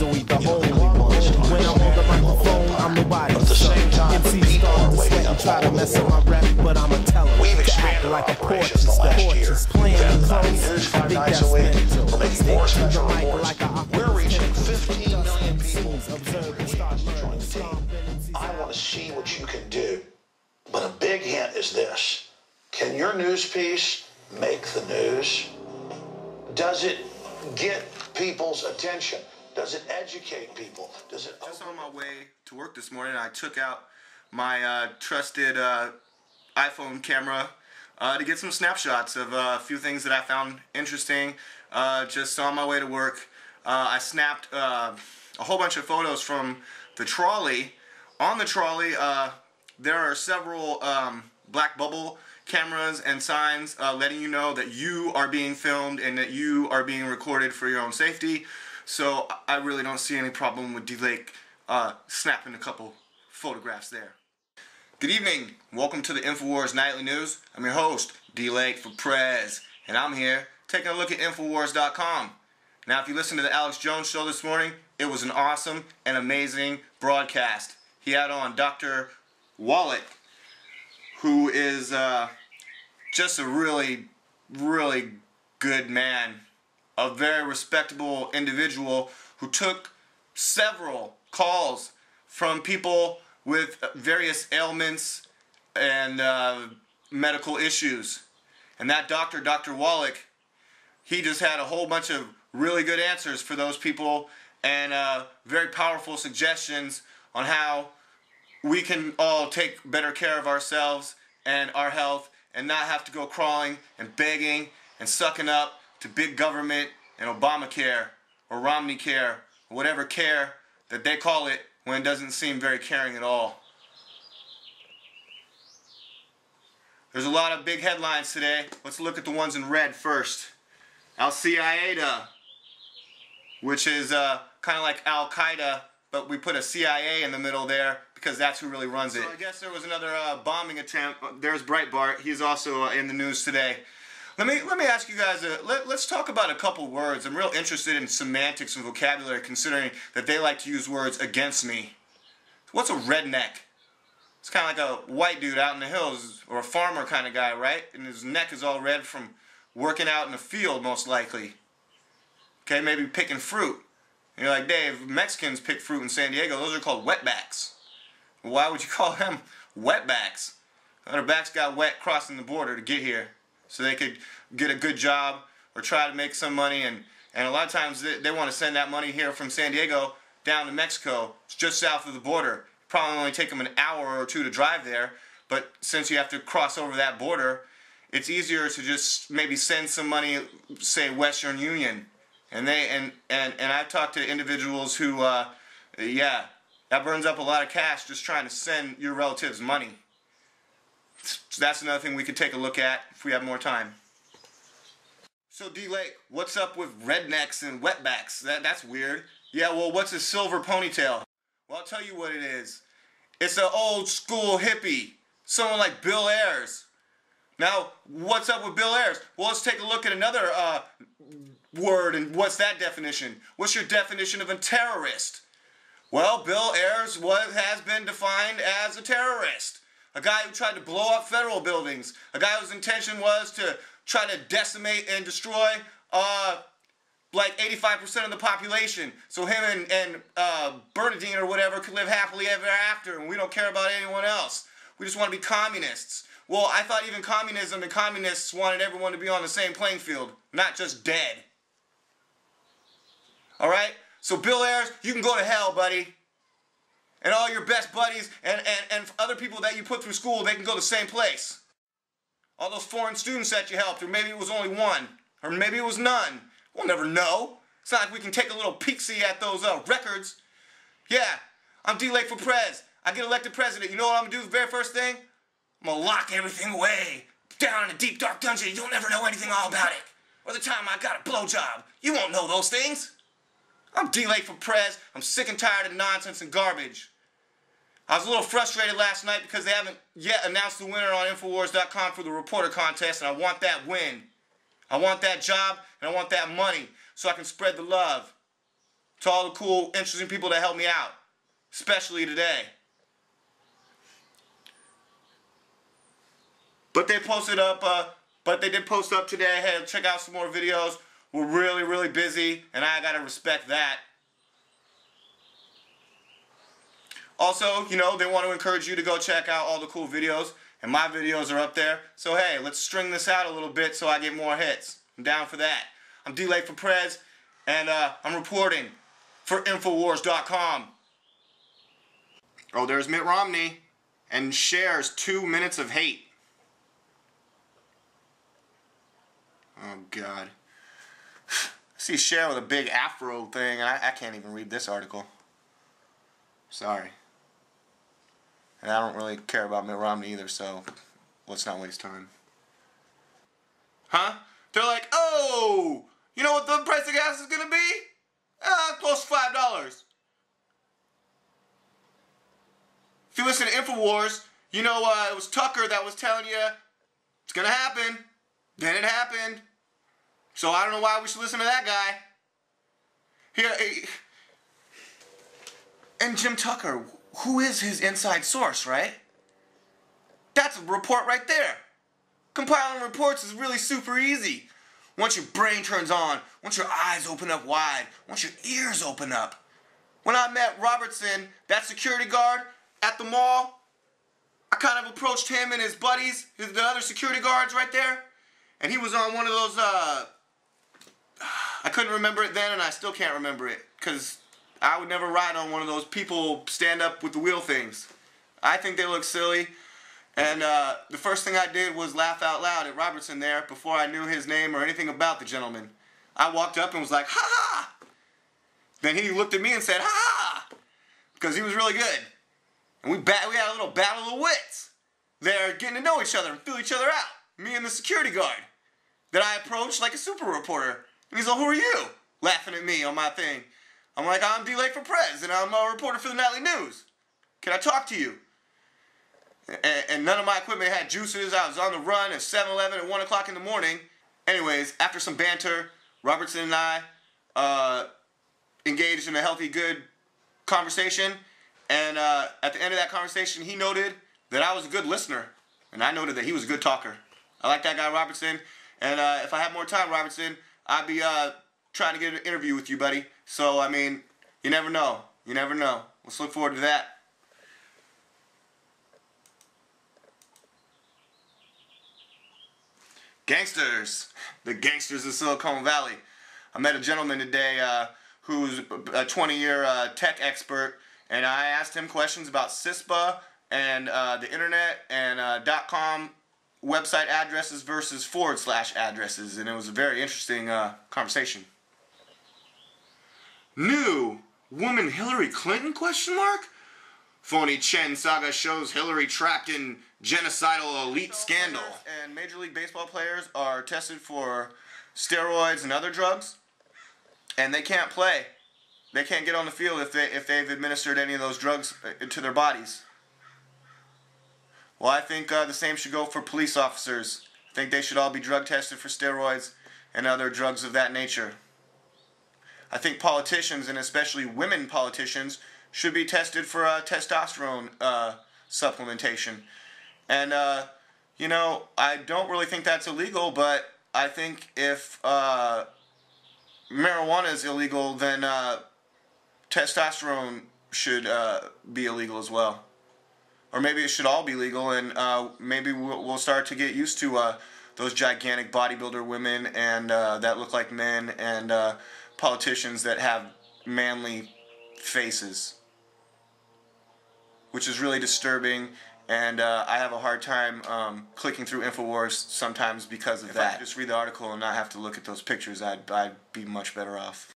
or the only one. When I'm on the microphone, I'm nobody's son. MCs start to sweat and try to mess up my rep, but I'ma tell them to act like a porch instead. Playing the close, I think that's mental. Stick to the mic like a We're reaching 15 million people. I want to see what you can do. But a big hint is this. Can your news piece make the news? Does it get people's attention? Does it educate people? Does it? Just on my way to work this morning, I took out my trusted iPhone camera to get some snapshots of a few things that I found interesting. Just on my way to work, I snapped a whole bunch of photos from the trolley. On the trolley, there are several black bubble cameras and signs letting you know that you are being filmed and that you are being recorded for your own safety. So I really don't see any problem with Dlake snapping a couple photographs there. Good evening. Welcome to the InfoWars Nightly News. I'm your host, Dlake for Prez, and I'm here taking a look at InfoWars.com. Now, if you listened to the Alex Jones show this morning, it was an awesome and amazing broadcast. He had on Dr. Wallach, who is just a really, really good man, a very respectable individual who took several calls from people with various ailments and medical issues. And that doctor, Dr. Wallach, he just had a whole bunch of really good answers for those people and very powerful suggestions on how we can all take better care of ourselves and our health and not have to go crawling and begging and sucking up to big government and Obamacare or Romney care or whatever care that they call it when it doesn't seem very caring at all. There's a lot of big headlines today. Let's look at the ones in red first. Al-Qaeda, which is kind of like Al-Qaeda, but we put a CIA in the middle there because that's who really runs it. So I guess there was another bombing attempt. There's Breitbart. He's also in the news today. Let me ask you guys, let's talk about a couple words. I'm real interested in semantics and vocabulary, considering that they like to use words against me. What's a redneck? It's kind of like a white dude out in the hills, or a farmer kind of guy, right? And his neck is all red from working out in the field, most likely. Okay, maybe picking fruit. And you're like, Dave, Mexicans pick fruit in San Diego. Those are called wetbacks. Why would you call them wetbacks? Their backs got wet crossing the border to get here, so they could get a good job or try to make some money. And a lot of times they want to send that money here from San Diego down to Mexico. It's just south of the border. Probably only take them an hour or two to drive there, but since you have to cross over that border, it's easier to just maybe send some money, say Western Union. And I've talked to individuals who, yeah, that burns up a lot of cash just trying to send your relatives money. So that's another thing we could take a look at if we have more time. So Dlake, what's up with rednecks and wetbacks? That's weird. Yeah, well, what's a silver ponytail? Well, I'll tell you what it is. It's an old school hippie. Someone like Bill Ayers. Now, what's up with Bill Ayers? Well, let's take a look at another word, and what's that definition? What's your definition of a terrorist? Well, Bill Ayers has been defined as a terrorist. A guy who tried to blow up federal buildings. A guy whose intention was to try to decimate and destroy like 85% of the population. So him and Bernadine or whatever could live happily ever after, and we don't care about anyone else. We just want to be communists. Well, I thought even communism and communists wanted everyone to be on the same playing field, not just dead. Alright? So Bill Ayers, you can go to hell, buddy. And all your best buddies and other people that you put through school, they can go the same place. All those foreign students that you helped, or maybe it was only one, or maybe it was none. We'll never know. It's not like we can take a little peek-see at those records. Yeah, I'm Dlake for Prez. I get elected president. You know what I'm going to do the very first thing? I'm going to lock everything away. Down in a deep, dark dungeon. You'll never know anything all about it. Or the time I got a blowjob. You won't know those things. I'm Dlake for Prez. I'm sick and tired of nonsense and garbage. I was a little frustrated last night because they haven't yet announced the winner on Infowars.com for the reporter contest, and I want that win. I want that job, and I want that money so I can spread the love to all the cool, interesting people that helped me out, especially today. But they posted up, they did post up today. Hey, check out some more videos. We're really, really busy, and I gotta respect that. Also, you know, they want to encourage you to go check out all the cool videos, and my videos are up there. So hey, let's string this out a little bit so I get more hits. I'm down for that. I'm Dlake for Prez, and I'm reporting for Infowars.com. Oh, there's Mitt Romney, and shares 2 minutes of hate. Oh God. I see Cher with a big afro thing, and I can't even read this article. Sorry. And I don't really care about Mitt Romney either, so let's not waste time. Huh? They're like, oh, you know what the price of gas is gonna be? Close to $5. If you listen to Infowars, you know it was Tucker that was telling you it's gonna happen. Then it happened. So I don't know why we should listen to that guy. And Jim Tucker, who is his inside source, right? That's a report right there. Compiling reports is really super easy. Once your brain turns on, once your eyes open up wide, once your ears open up. When I met Robertson, that security guard at the mall, I kind of approached him and his buddies, the other security guards right there, and he was on one of those, I couldn't remember it then, and I still can't remember it, because I would never ride on one of those people stand up with the wheel things. I think they look silly, and the first thing I did was laugh out loud at Robertson there before I knew his name or anything about the gentleman. I walked up and was like, ha ha! Then he looked at me and said, ha ha! Because he was really good. And we had a little battle of wits there, getting to know each other and feel each other out. Me and the security guard that I approached like a super reporter. And he's like, who are you? Laughing at me on my thing. I'm like, I'm Dlake for Prez, and I'm a reporter for the Nightly News. Can I talk to you? And none of my equipment had juices. I was on the run at 7-Eleven at 1 o'clock in the morning. Anyways, after some banter, Robertson and I engaged in a healthy, good conversation. And at the end of that conversation, he noted that I was a good listener. And I noted that he was a good talker. I like that guy, Robertson. And if I had more time, Robertson, I'd be trying to get an interview with you, buddy. So, I mean, you never know. You never know. Let's look forward to that. Gangsters. The gangsters of Silicon Valley. I met a gentleman today who's a 20-year tech expert, and I asked him questions about CISPA and the internet and .com website addresses versus / addresses, and it was a very interesting conversation. New woman Hillary Clinton ? Phony Chen saga shows Hillary trapped in genocidal elite scandal. And Major League Baseball players are tested for steroids and other drugs, and they can't play. They can't get on the field if they've administered any of those drugs to their bodies. Well, I think the same should go for police officers. I think they should all be drug tested for steroids and other drugs of that nature. I think politicians, and especially women politicians, should be tested for testosterone supplementation. And, you know, I don't really think that's illegal, but I think if marijuana is illegal, then testosterone should be illegal as well. Or maybe it should all be legal, and maybe we'll start to get used to those gigantic bodybuilder women and that look like men, and politicians that have manly faces, which is really disturbing. And I have a hard time clicking through Infowars sometimes because of that. If I could just read the article and not have to look at those pictures, I'd be much better off.